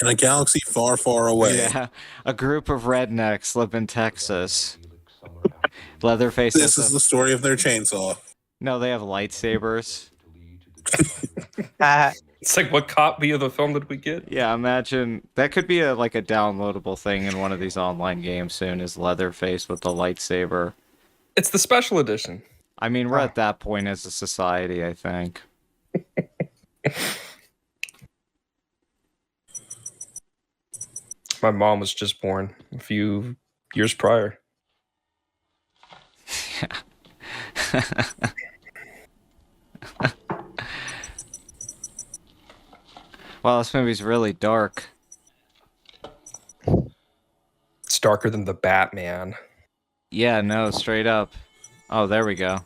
In a galaxy far, far away. Yeah, a group of rednecks live in Texas. Leatherface This has is a... the story of their chainsaw. No, they have lightsabers. It's like, what copy of the film did we get? Yeah, imagine that could be a like a downloadable thing in one of these online games soon. Is Leatherface with the lightsaber? It's the special edition. I mean, we're at that point as a society, I think. My mom was just born a few years prior. Wow, this movie's really dark. It's darker than the Batman. Yeah, no, straight up. Oh, there we go.